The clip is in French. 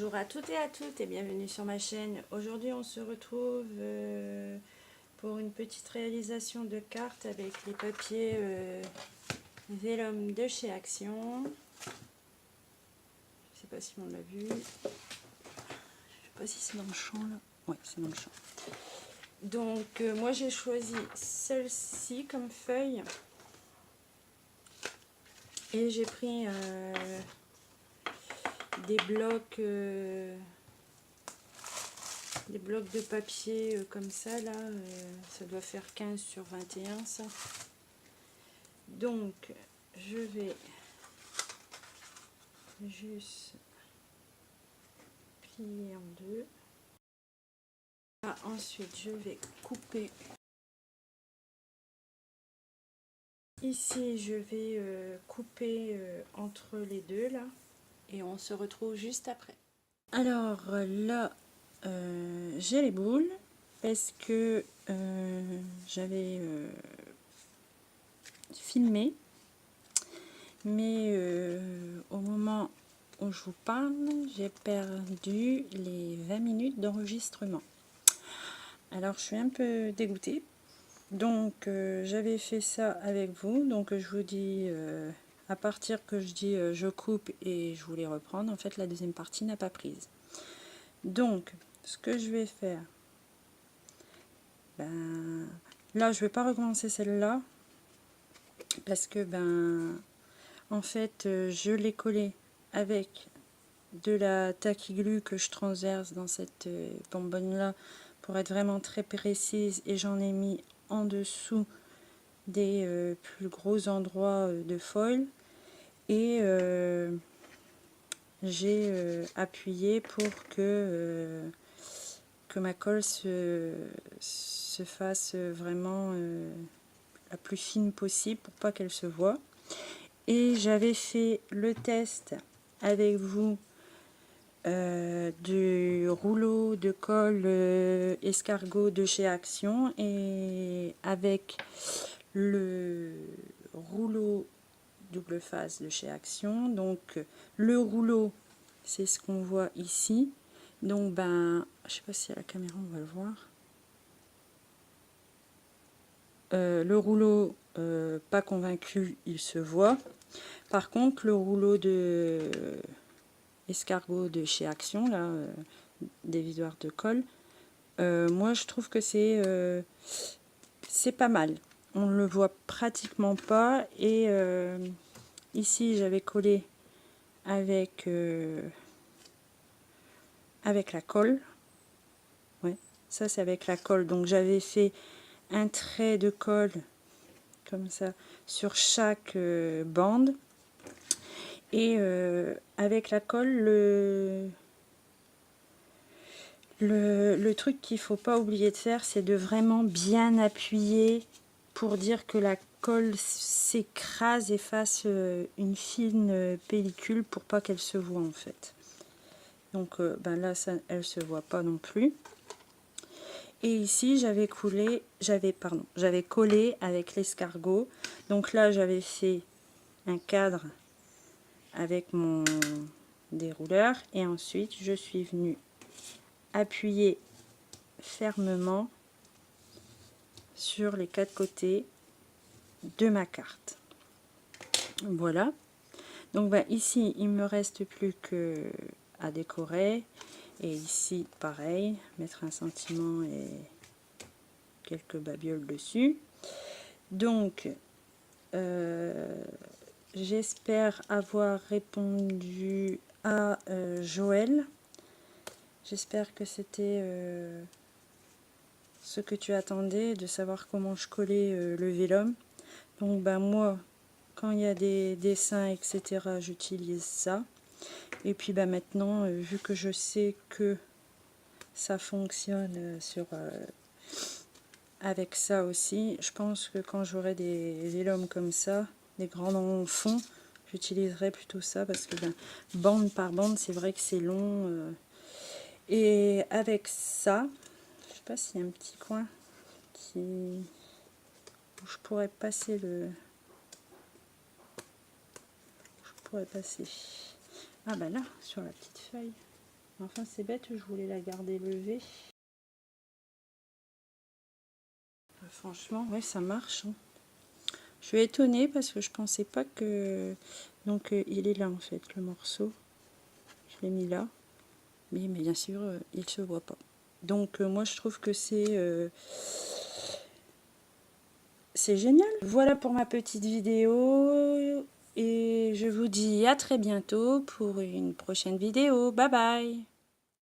Bonjour à toutes et à toutes et bienvenue sur ma chaîne. Aujourd'hui on se retrouve pour une petite réalisation de cartes avec les papiers vélum de chez Action. Je sais pas si on l'a vu. Je sais pas si c'est dans le champ là. Ouais, c'est dans le champ. Donc moi j'ai choisi celle-ci comme feuille. Et j'ai pris des blocs de papier comme ça là, ça doit faire 15 sur 21 ça. Donc je vais juste plier en deux. Ah, ensuite je vais couper. Ici je vais couper entre les deux là et on se retrouve juste après. Alors là j'ai les boules parce que j'avais filmé, mais au moment où je vous parle j'ai perdu les 20 minutes d'enregistrement. Alors je suis un peu dégoûtée, donc j'avais fait ça avec vous, donc je vous dis à partir que je dis je coupe et je voulais reprendre, en fait la deuxième partie n'a pas prise. Donc ce que je vais faire, là je vais pas recommencer celle-là parce que en fait je l'ai collé avec de la tacky glue que je transverse dans cette bonbonne là pour être vraiment très précise, et j'en ai mis en dessous des plus gros endroits de foil, et j'ai appuyé pour que ma colle se fasse vraiment la plus fine possible pour pas qu'elle se voie. Et j'avais fait le test avec vous du rouleau de colle escargot de chez Action, et avec le rouleau double face de chez Action. Donc le rouleau, c'est ce qu'on voit ici. Donc je sais pas si à la caméra on va le voir. Le rouleau pas convaincu, il se voit. Par contre le rouleau de escargot de chez Action là, des visoires de colle, moi je trouve que c'est pas mal. On ne le voit pratiquement pas. Et ici j'avais collé avec la colle. Ouais, ça c'est avec la colle. Donc j'avais fait un trait de colle comme ça sur chaque bande. Et avec la colle, le truc qu'il faut pas oublier de faire, c'est de vraiment bien appuyer pour dire que la colle s'écrase et fasse une fine pellicule pour pas qu'elle se voie en fait. Donc là ça, elle se voit pas non plus. Et ici j'avais collé avec l'escargot. Donc là j'avais fait un cadre avec mon dérouleur, et ensuite je suis venue appuyer fermement sur les quatre côtés de ma carte. Voilà. Donc ici il me reste plus que à décorer, et ici pareil, mettre un sentiment et quelques babioles dessus. Donc j'espère avoir répondu à Joël. J'espère que c'était ce que tu attendais, de savoir comment je collais le vélum. Donc moi, quand il y a des dessins etc, j'utilise ça. Et puis maintenant, vu que je sais que ça fonctionne avec ça aussi, je pense que quand j'aurai des vélums comme ça, des grands fonds, j'utiliserai plutôt ça, parce que bande par bande, c'est vrai que c'est long. Et avec ça, je sais pas s'il y a un petit coin où je pourrais passer ah là, sur la petite feuille. Enfin, c'est bête, je voulais la garder levée. Franchement, ouais, ça marche. Hein. Je suis étonnée parce que je pensais pas que... Donc, il est là, en fait, le morceau. Je l'ai mis là. Mais bien sûr, il se voit pas. Donc, moi, je trouve que c'est génial. Voilà pour ma petite vidéo. Et je vous dis à très bientôt pour une prochaine vidéo. Bye bye!